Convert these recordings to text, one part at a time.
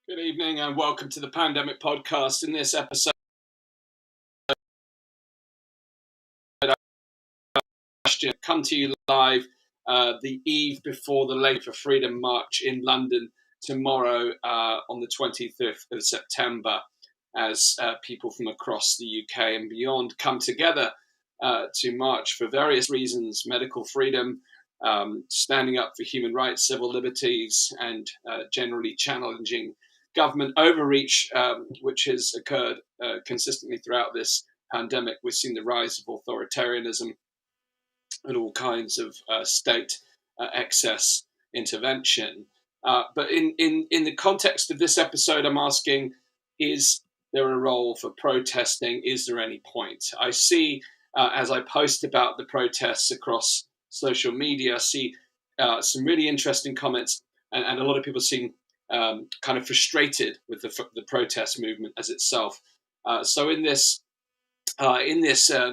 Good evening and welcome to the Pandemic Podcast. In this episode, I come to you live the eve before the Labour for Freedom March in London tomorrow on the 25th of September as people from across the UK and beyond come together to march for various reasons: medical freedom, standing up for human rights, civil liberties, and generally challenging government overreach, which has occurred consistently throughout this pandemic. We've seen the rise of authoritarianism and all kinds of state excess intervention. But in the context of this episode, I'm asking, is there a role for protesting? Is there any point? I see, as I post about the protests across social media, I see some really interesting comments, and a lot of people seem kind of frustrated with the protest movement as itself. So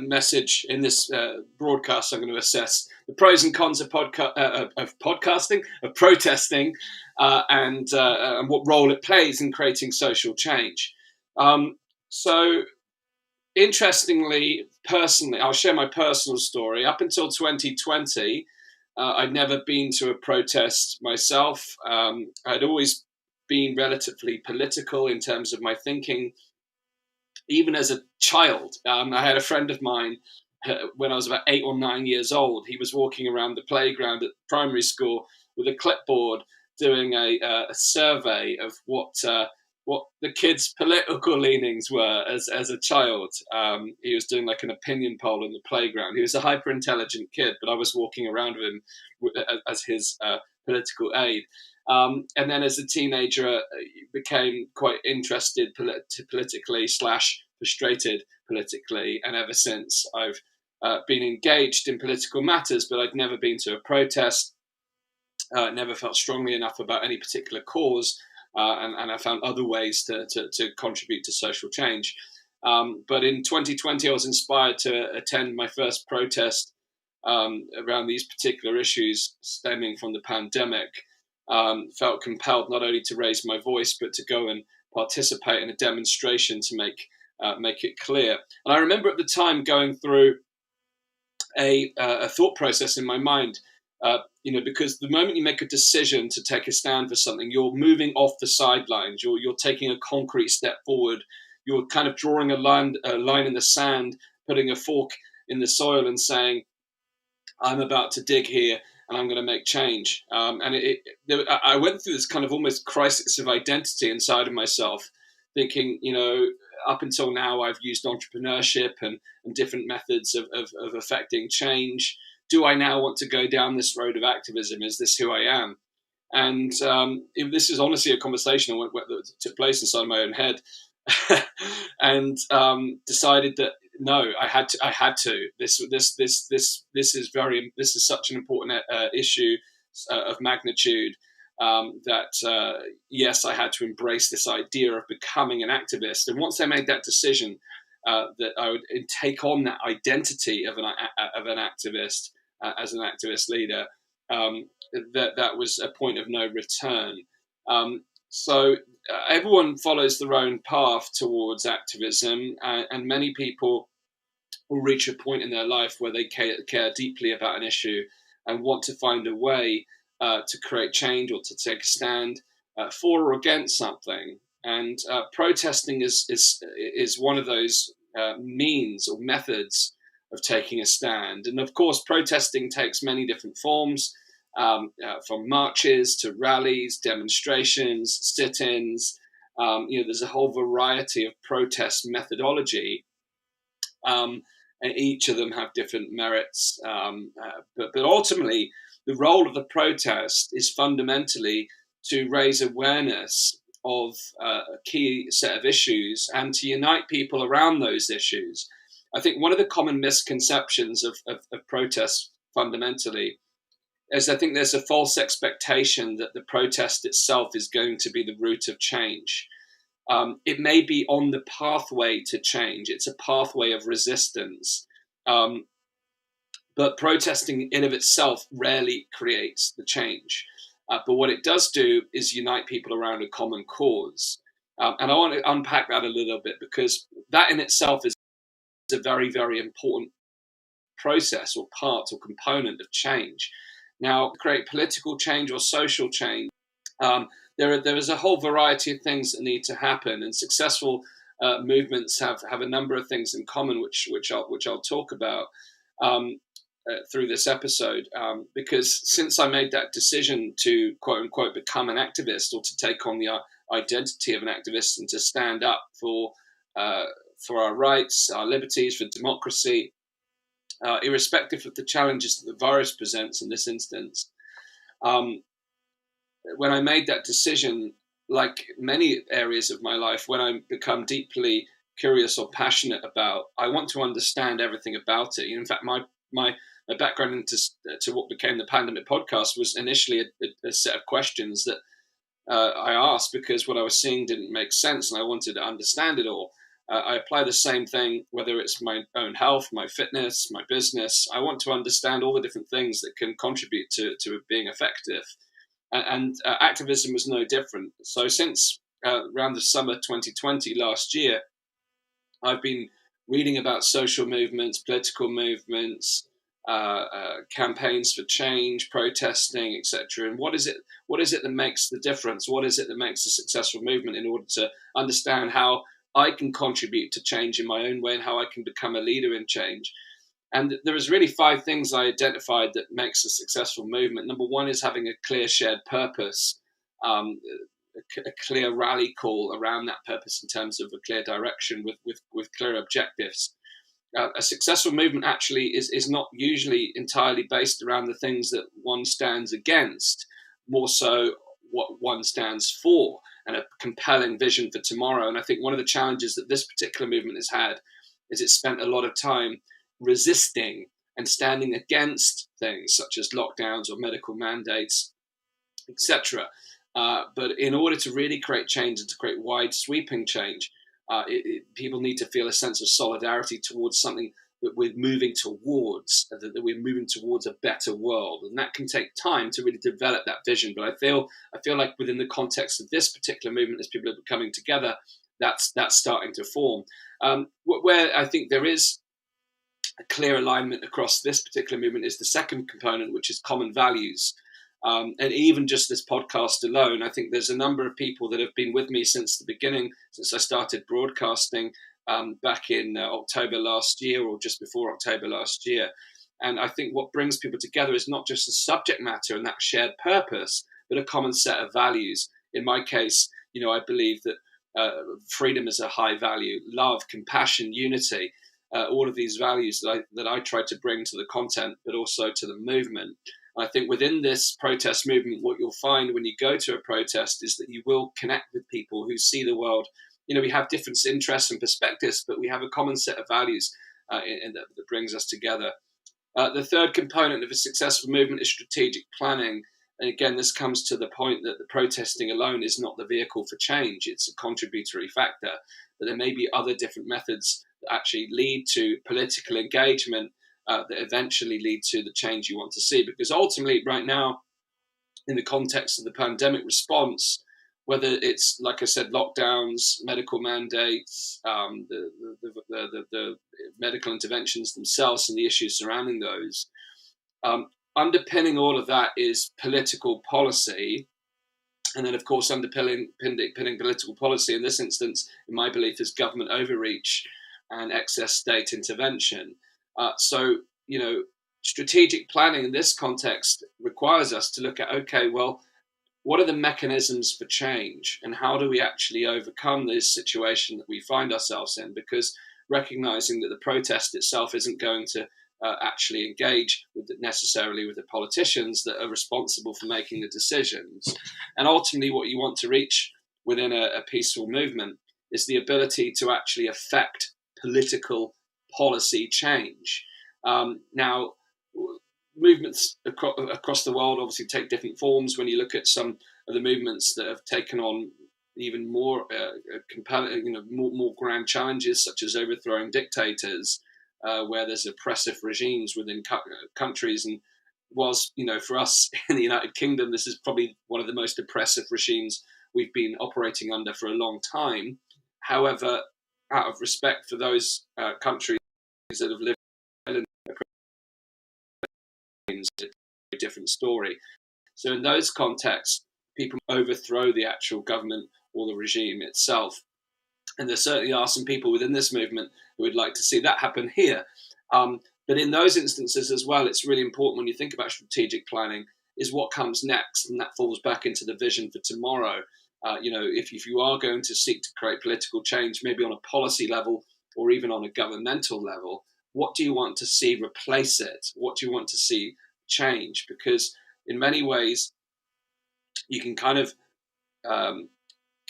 message, in this broadcast, I'm going to assess the pros and cons of podcasting, of protesting, and what role it plays in creating social change. So, interestingly, personally, I'll share my personal story. Up until 2020, I'd never been to a protest myself. I'd always been relatively political in terms of my thinking. Even as a child, I had a friend of mine when I was about 8 or 9 years old. He was walking around the playground at primary school with a clipboard doing a survey of what the kids' political leanings were as a child. He was doing like an opinion poll in the playground. He was a hyper intelligent kid, but I was walking around with him as his political aide. And then as a teenager, became quite interested politically / frustrated politically. And ever since, I've been engaged in political matters, but I'd never been to a protest, never felt strongly enough about any particular cause, and I found other ways to contribute to social change. But in 2020, I was inspired to attend my first protest around these particular issues stemming from the pandemic. Felt compelled not only to raise my voice, but to go and participate in a demonstration to make it clear. And I remember at the time going through a thought process in my mind, because the moment you make a decision to take a stand for something, you're moving off the sidelines. You're taking a concrete step forward. You're kind of drawing a line in the sand, putting a fork in the soil, and saying, "I'm about to dig here, and I'm going to make change." I went through this kind of almost crisis of identity inside of myself, thinking, up until now, I've used entrepreneurship and different methods of affecting change. Do I now want to go down this road of activism? Is this who I am? And this is honestly a conversation that took place inside my own head, and decided that no, I had to. This is such an important issue of magnitude, that yes, I had to embrace this idea of becoming an activist. And once I made that decision, that I would take on that identity of an activist, as an activist leader, that was a point of no return. So everyone follows their own path towards activism, and many people will reach a point in their life where they care deeply about an issue and want to find a way to create change or to take a stand for or against something. And protesting is one of those means or methods of taking a stand. And of course, protesting takes many different forms, from marches to rallies, demonstrations, sit-ins. There's a whole variety of protest methodology. And each of them have different merits. But ultimately, the role of the protest is fundamentally to raise awareness of a key set of issues and to unite people around those issues. I think one of the common misconceptions of protests fundamentally is I think there's a false expectation that the protest itself is going to be the root of change. It may be on the pathway to change. It's a pathway of resistance. But protesting in of itself rarely creates the change. But what it does do is unite people around a common cause. And I want to unpack that a little bit, because that in itself is a very, very important process or part or component of change. Now, to create political change or social change, there is a whole variety of things that need to happen, and successful movements have a number of things in common, which I'll talk about through this episode. Because since I made that decision to quote unquote become an activist, or to take on the identity of an activist and to stand up for our rights, our liberties, for democracy, irrespective of the challenges that the virus presents in this instance. When I made that decision, like many areas of my life, when I become deeply curious or passionate about, I want to understand everything about it. In fact, my background into to what became the Pandemic podcast was initially a set of questions that I asked because what I was seeing didn't make sense, and I wanted to understand it all. I apply the same thing, whether it's my own health, my fitness, my business. I want to understand all the different things that can contribute to being effective. And activism was no different. So since around the summer 2020 last year, I've been reading about social movements, political movements, campaigns for change, protesting, etc. And what is it that makes the difference? What is it that makes a successful movement, in order to understand how I can contribute to change in my own way and how I can become a leader in change? And there was really 5 things I identified that makes a successful movement. Number 1 is having a clear shared purpose, a clear rally call around that purpose in terms of a clear direction with clear objectives. A successful movement actually is not usually entirely based around the things that one stands against, more so what one stands for, and a compelling vision for tomorrow. And I think one of the challenges that this particular movement has had is it spent a lot of time resisting and standing against things such as lockdowns or medical mandates, etc. But in order to really create change and to create wide sweeping change, people need to feel a sense of solidarity towards something that we're moving towards, that we're moving towards a better world. And that can take time to really develop that vision. But I feel like within the context of this particular movement, as people are coming together, that's starting to form. Where I think there is a clear alignment across this particular movement is the second component, which is common values. And even just this podcast alone, I think there's a number of people that have been with me since the beginning, since I started broadcasting back in October last year, or just before October last year. And I think what brings people together is not just the subject matter and that shared purpose, but a common set of values. In my case, I believe that freedom is a high value, love, compassion, unity. All of these values that I try to bring to the content, but also to the movement. I think within this protest movement, what you'll find when you go to a protest is that you will connect with people who see the world. We have different interests and perspectives, but we have a common set of values that brings us together. The third component of a successful movement is strategic planning. And again, this comes to the point that the protesting alone is not the vehicle for change. It's a contributory factor, but there may be other different methods that actually lead to political engagement that eventually lead to the change you want to see. Because ultimately, right now, in the context of the pandemic response, whether it's, like I said, lockdowns, medical mandates, the medical interventions themselves and the issues surrounding those, underpinning all of that is political policy. And then, of course, underpinning political policy in this instance, in my belief, is government overreach and excess state intervention. So, strategic planning in this context requires us to look at, okay, well, what are the mechanisms for change, and how do we actually overcome this situation that we find ourselves in? Because recognizing that the protest itself isn't going to actually engage necessarily with the politicians that are responsible for making the decisions. And ultimately, what you want to reach within a peaceful movement is the ability to actually affect political policy change. Now, movements across the world obviously take different forms. When you look at some of the movements that have taken on even more compelling, more grand challenges, such as overthrowing dictators, where there's oppressive regimes within countries, and was, for us in the United Kingdom, this is probably one of the most oppressive regimes we've been operating under for a long time. However, out of respect for those countries that have lived in it's a very different story. So in those contexts, people overthrow the actual government or the regime itself. And there certainly are some people within this movement who would like to see that happen here. But in those instances as well, it's really important when you think about strategic planning is what comes next. And that falls back into the vision for tomorrow. If you are going to seek to create political change, maybe on a policy level or even on a governmental level, what do you want to see replace it? What do you want to see change? Because in many ways, you can kind of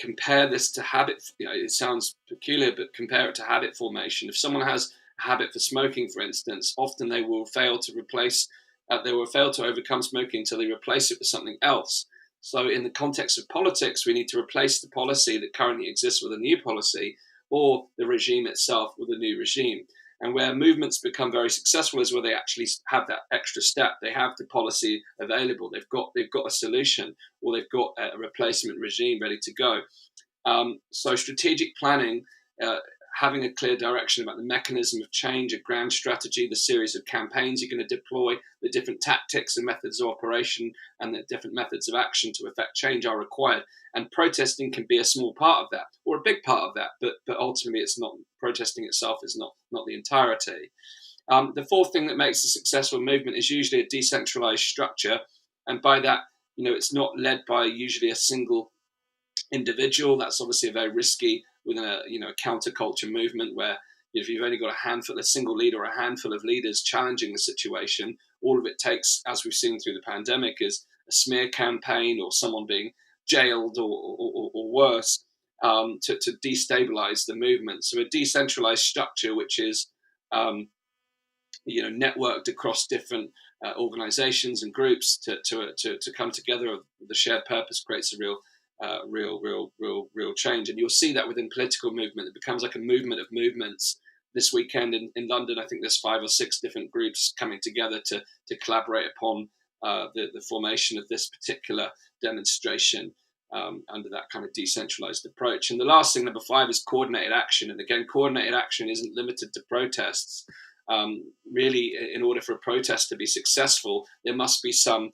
compare this to habit. It sounds peculiar, but compare it to habit formation. If someone has a habit for smoking, for instance, often they will fail to overcome smoking until they replace it with something else. So in the context of politics, we need to replace the policy that currently exists with a new policy, or the regime itself with a new regime. And where movements become very successful is where they actually have that extra step. They have the policy available. They've got a solution, or they've got a replacement regime ready to go. So strategic planning, having a clear direction about the mechanism of change, a grand strategy, the series of campaigns you're going to deploy, the different tactics and methods of operation, and the different methods of action to effect change are required. And protesting can be a small part of that, or a big part of that, but ultimately it's not. Protesting itself is not the entirety. The fourth thing that makes a successful movement is usually a decentralized structure, and by that, it's not led by usually a single individual. That's obviously a very risky within a counterculture movement where if you've only got a single leader or a handful of leaders challenging the situation, all of it takes, as we've seen through the pandemic, is a smear campaign or someone being jailed or worse to destabilize the movement. So a decentralized structure, which is networked across different organizations and groups to come together with a shared purpose, creates a real change. And you'll see that within political movement. It becomes like a movement of movements. This weekend in London, I think there's 5 or 6 different groups coming together to collaborate upon the formation of this particular demonstration under that kind of decentralized approach. And the last thing, number 5, is coordinated action. And again, coordinated action isn't limited to protests. Really, in order for a protest to be successful, there must be some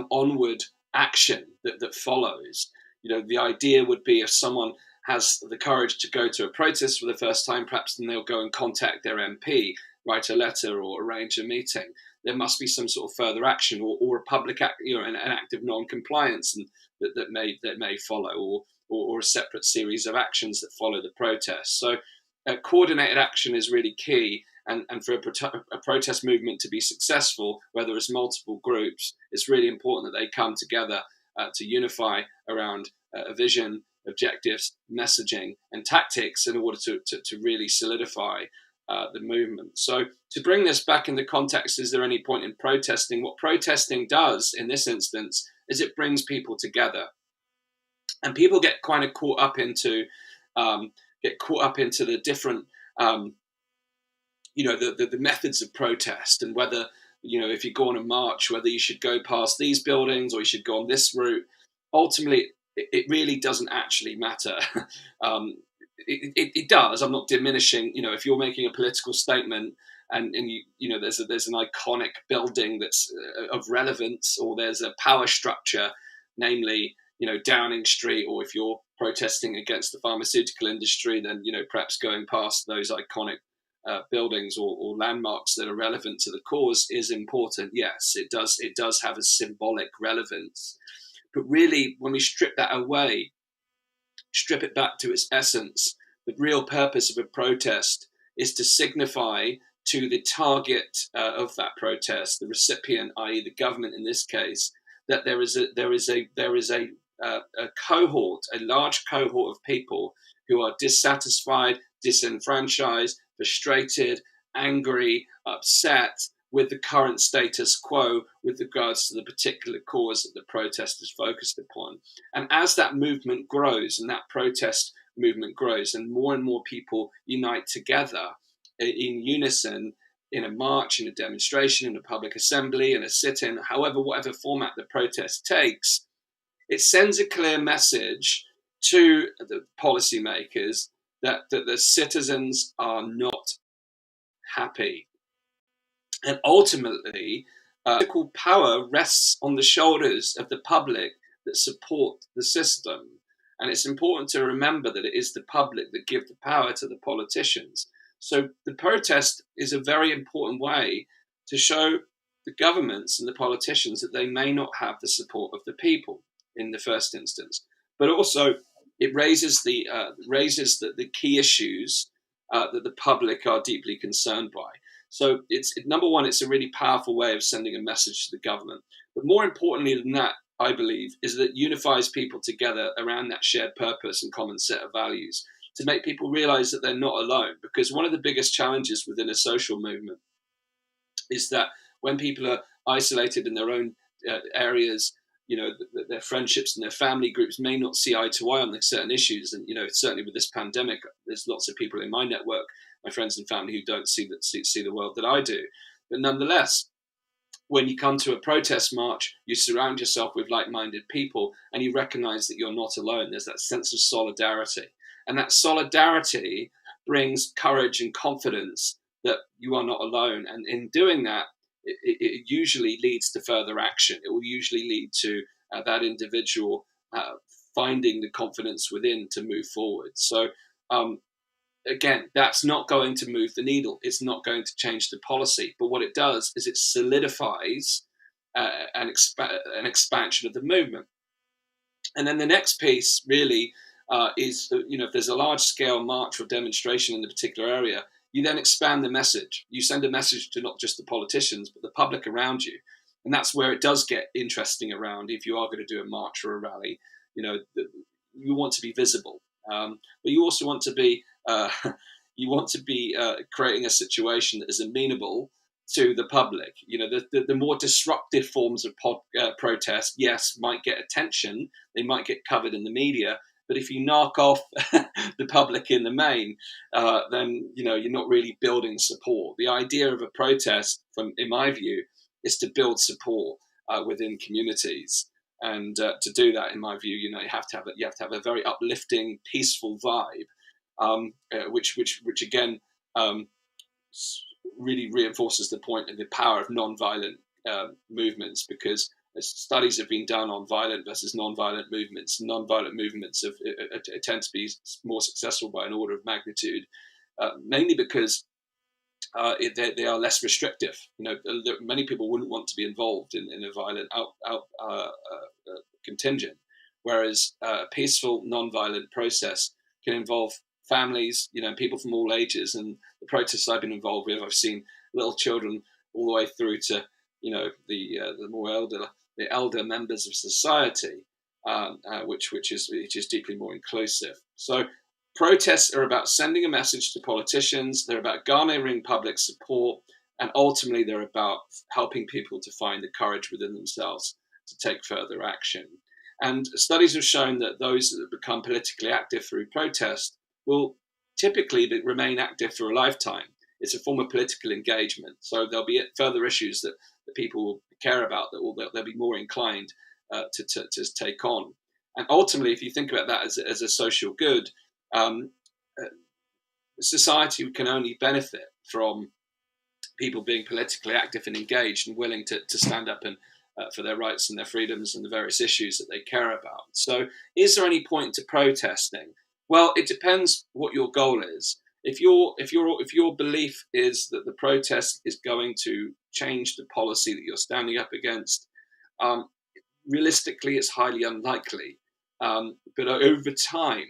onward action that follows. The idea would be if someone has the courage to go to a protest for the first time, perhaps then they'll go and contact their MP, write a letter or arrange a meeting. There must be some sort of further action or a public act, an act of non-compliance that may follow, or a separate series of actions that follow the protest. So coordinated action is really key. And for a protest movement to be successful, where there is multiple groups, it's really important that they come together to unify around a vision, objectives, messaging, and tactics in order to really solidify the movement. So to bring this back in the context, is there any point in protesting? What protesting does in this instance is it brings people together. And people get kind of caught up into the different the methods of protest, and whether if you go on a march, whether you should go past these buildings or you should go on this route. Ultimately, it really doesn't actually matter. It does. I'm not diminishing. If you're making a political statement and there's an iconic building that's of relevance, or there's a power structure, namely Downing Street, or if you're protesting against the pharmaceutical industry, then perhaps going past those iconic buildings or landmarks that are relevant to the cause is important. Yes, it does have a symbolic relevance. But really, when we strip that away, strip it back to its essence, the real purpose of a protest is to signify to the target of that protest, the recipient, i.e. the government in this case, that there is a cohort, a large cohort of people who are dissatisfied, disenfranchised, frustrated, angry, upset with the current status quo with regards to the particular cause that the protest is focused upon. And as that movement grows and that protest movement grows and more people unite together in unison, in a march, in a demonstration, in a public assembly, in a sit-in, however, whatever format the protest takes, it sends a clear message to the policymakers that the citizens are not happy. And ultimately, political power rests on the shoulders of the public that support the system. And it's important to remember that it is the public that give the power to the politicians. So the protest is a very important way to show the governments and the politicians that they may not have the support of the people in the first instance. But also, it raises the key issues that the public are deeply concerned by. So it's number one, it's a really powerful way of sending a message to the government. But more importantly than that, I believe, is that it unifies people together around that shared purpose and common set of values to make people realize that they're not alone. Because one of the biggest challenges within a social movement is that when people are isolated in their own areas, their friendships and their family groups may not see eye to eye on certain issues. And, certainly with this pandemic, there's lots of people in my network, my friends and family, who don't see the world that I do. But nonetheless, when you come to a protest march, you surround yourself with like-minded people and you recognize that you're not alone. There's that sense of solidarity. And that solidarity brings courage and confidence that you are not alone. And in doing that, it usually leads to further action. It will usually lead to that individual finding the confidence within to move forward. So again, that's not going to move the needle. It's not going to change the policy. But what it does is it solidifies an expansion of the movement. And then the next piece really is, if there's a large scale march or demonstration in a particular area, you then expand the message. You send a message to not just the politicians, but the public around you. And that's where it does get interesting around if you are going to do a march or a rally. You want to be visible, but you also want to be creating a situation that is amenable to the public. The more disruptive forms of protest, yes, might get attention. They might get covered in the media. But if you knock off the public in the main, then you're not really building support. The idea of a protest, in my view, is to build support within communities. And to do that, in my view, you have to have a very uplifting, peaceful vibe, which again really reinforces the point of the power of non-violent movements, because studies have been done on violent versus non-violent movements. Non-violent movements tend to be more successful by an order of magnitude, mainly because they are less restrictive. Many people wouldn't want to be involved in a violent contingent, whereas a peaceful, non-violent process can involve families, people from all ages. And the protests I've been involved with, I've seen little children all the way through to the elder members of society, which is deeply more inclusive. So protests are about sending a message to politicians. They're about garnering public support, and ultimately they're about helping people to find the courage within themselves to take further action. And studies have shown that those that become politically active through protest will typically remain active for a lifetime. It's a form of political engagement. So there'll be further issues that people will care about that they'll be more inclined to take on. And ultimately, if you think about that as a social good, society can only benefit from people being politically active and engaged and willing to stand up and for their rights and their freedoms and the various issues that they care about. So is there any point to protesting? Well, it depends what your goal is. If your belief is that the protest is going to change the policy that you're standing up against, realistically, it's highly unlikely. But over time,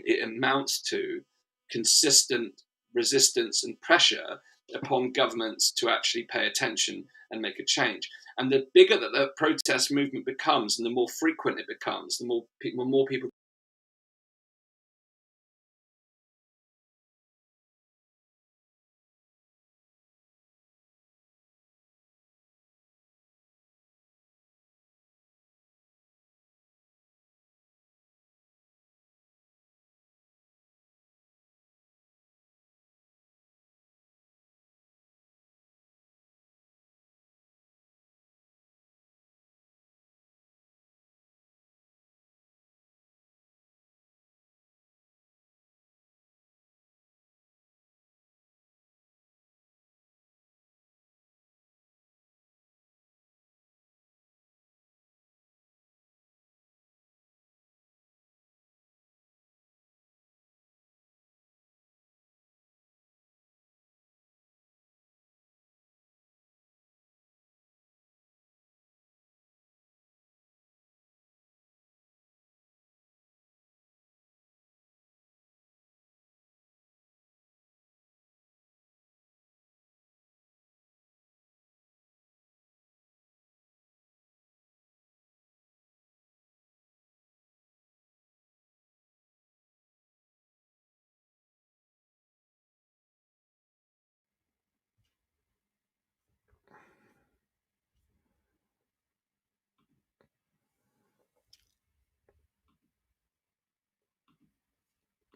it amounts to consistent resistance and pressure upon governments to actually pay attention and make a change. And the bigger that the protest movement becomes, and the more frequent it becomes, the more people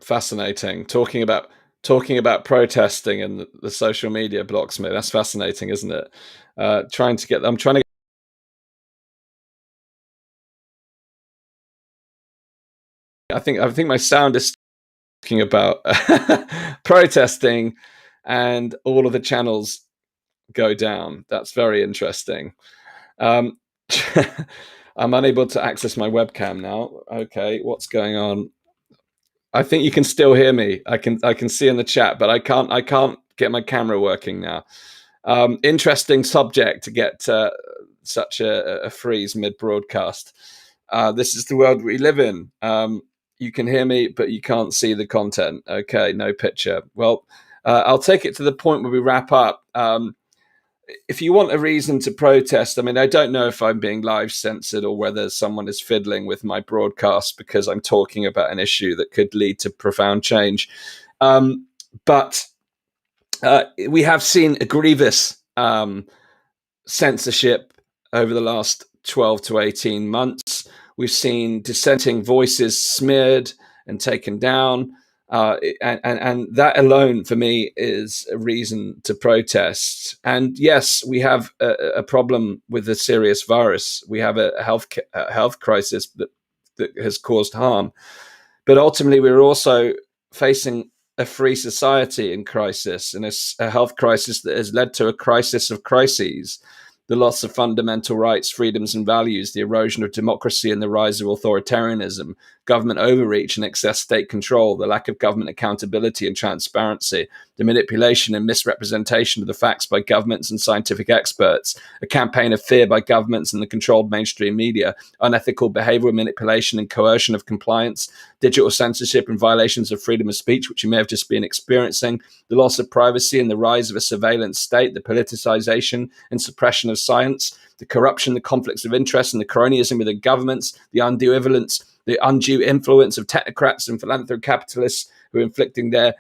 Fascinating. Talking about protesting and the social media blocks me. That's fascinating, isn't it? I'm trying to. I think my sound is talking about protesting, and all of the channels go down. That's very interesting. Um, I'm unable to access my webcam now. Okay, what's going on? I think you can still hear me. I can see in the chat, but I can't get my camera working now. Interesting subject to get such a freeze mid broadcast. This is the world we live in. You can hear me, but you can't see the content. Okay, no picture. Well, I'll take it to the point where we wrap up. If you want a reason to protest, I mean, I don't know if I'm being live censored or whether someone is fiddling with my broadcast because I'm talking about an issue that could lead to profound change. But we have seen a grievous censorship over the last 12 to 18 months. We've seen dissenting voices smeared and taken down. And that alone, for me, is a reason to protest. And yes, we have a problem with a serious virus. We have a health crisis that has caused harm. But ultimately, we're also facing a free society in crisis, and a health crisis that has led to a crisis of crises: the loss of fundamental rights, freedoms, and values, the erosion of democracy, and the rise of authoritarianism, government overreach and excess state control, the lack of government accountability and transparency, the manipulation and misrepresentation of the facts by governments and scientific experts, a campaign of fear by governments and the controlled mainstream media, unethical behavioral manipulation and coercion of compliance, digital censorship and violations of freedom of speech, which you may have just been experiencing, the loss of privacy and the rise of a surveillance state, the politicization and suppression of science, the corruption, the conflicts of interest, and the cronyism within governments, the undue influence of technocrats and philanthropic capitalists who are inflicting their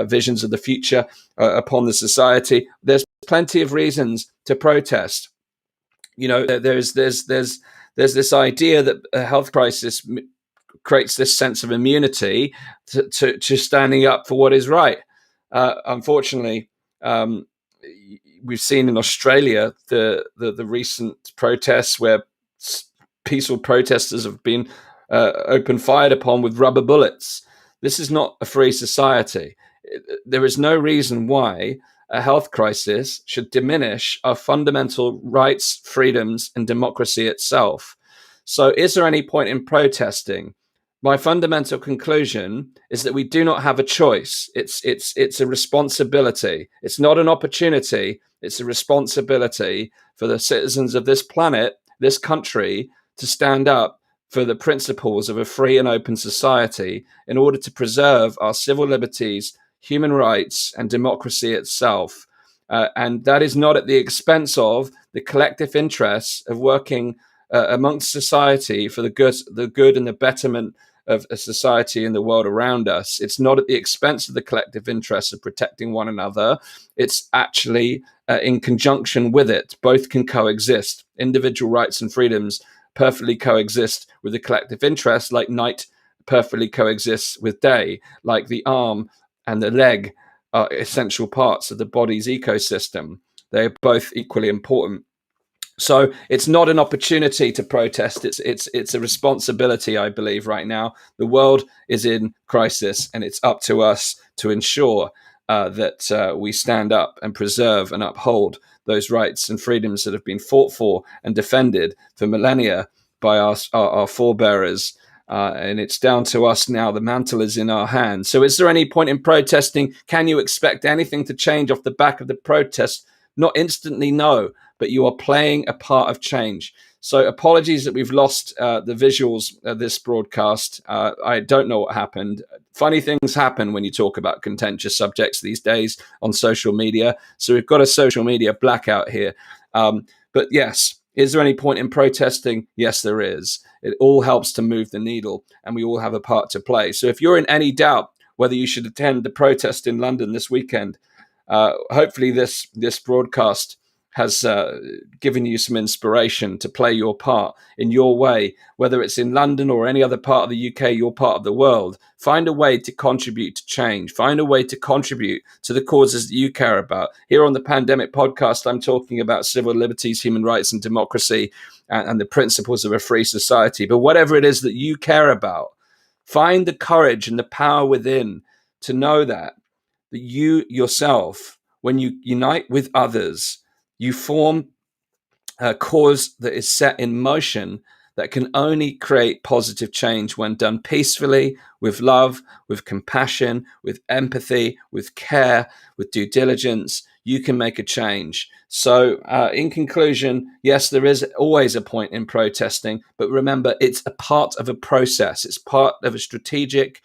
visions of the future upon the society. There's plenty of reasons to protest. You know, there's this idea that a health crisis creates this sense of immunity to standing up for what is right. Unfortunately, we've seen in Australia the recent protests where peaceful protesters have been open fired upon with rubber bullets. This is not a free society. There is no reason why a health crisis should diminish our fundamental rights, freedoms, and democracy itself. So, is there any point in protesting? My fundamental conclusion is that we do not have a choice. It's a responsibility. It's not an opportunity. It's a responsibility for the citizens of this planet, this country, to stand up for the principles of a free and open society in order to preserve our civil liberties, human rights, and democracy itself. And that is not at the expense of the collective interests of working amongst society for the good and the betterment of a society and the world around us. It's not at the expense of the collective interests of protecting one another. It's actually in conjunction with it. Both can coexist. Individual rights and freedoms perfectly coexist with the collective interest, like night perfectly coexists with day, like the arm and the leg are essential parts of the body's ecosystem. They're both equally important. So it's not an opportunity to protest. It's a responsibility, I believe, right now. The world is in crisis, and it's up to us to ensure that we stand up and preserve and uphold those rights and freedoms that have been fought for and defended for millennia by our forebearers. And it's down to us now. The mantle is in our hands. So is there any point in protesting? Can you expect anything to change off the back of the protest? Not instantly, no, but you are playing a part of change. So apologies that we've lost the visuals of this broadcast. I don't know what happened. Funny things happen when you talk about contentious subjects these days on social media. So we've got a social media blackout here. But yes, is there any point in protesting? Yes, there is. It all helps to move the needle, and we all have a part to play. So if you're in any doubt whether you should attend the protest in London this weekend, hopefully this broadcast has given you some inspiration to play your part in your way, whether it's in London or any other part of the UK, your part of the world. Find a way to contribute to change. Find a way to contribute to the causes that you care about. Here on the Pandemic Podcast, I'm talking about civil liberties, human rights, and democracy, and the principles of a free society. But whatever it is that you care about, find the courage and the power within to know that you yourself, when you unite with others, you form a cause that is set in motion that can only create positive change when done peacefully, with love, with compassion, with empathy, with care, with due diligence. You can make a change. So in conclusion, yes, there is always a point in protesting, but remember, it's a part of a process. It's part of a strategic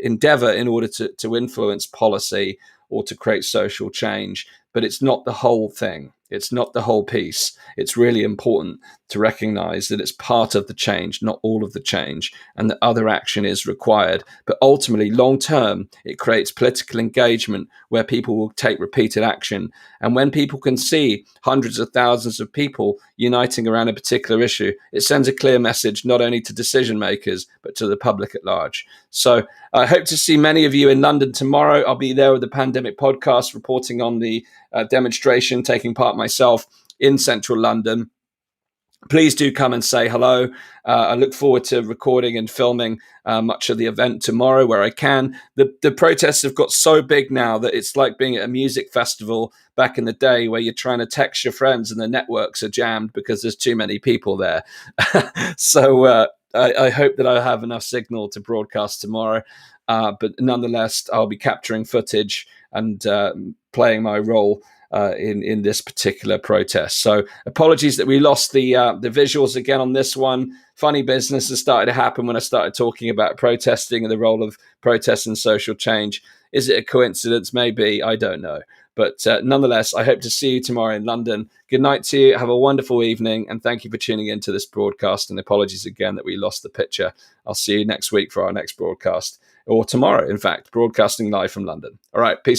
endeavor in order to influence policy or to create social change. But it's not the whole thing. It's not the whole piece. It's really important to recognize that it's part of the change, not all of the change, and that other action is required. But ultimately, long term, it creates political engagement where people will take repeated action. And when people can see hundreds of thousands of people uniting around a particular issue, it sends a clear message not only to decision makers, but to the public at large. So I hope to see many of you in London tomorrow. I'll be there with the Pandemic Podcast, reporting on the demonstration, taking part myself in central London. Please do come and say hello. I look forward to recording and filming much of the event tomorrow where I can. The protests have got so big now that it's like being at a music festival back in the day where you're trying to text your friends and the networks are jammed because there's too many people there. So I hope that I have enough signal to broadcast tomorrow. But nonetheless, I'll be capturing footage and playing my role in this particular protest. So apologies that we lost the visuals again on this one. Funny business has started to happen when I started talking about protesting and the role of protest and social change. Is it a coincidence? Maybe. I don't know. But nonetheless, I hope to see you tomorrow in London. Good night to you. Have a wonderful evening. And thank you for tuning into this broadcast. And apologies again that we lost the picture. I'll see you next week for our next broadcast. Or tomorrow, in fact, broadcasting live from London. All right. Peace.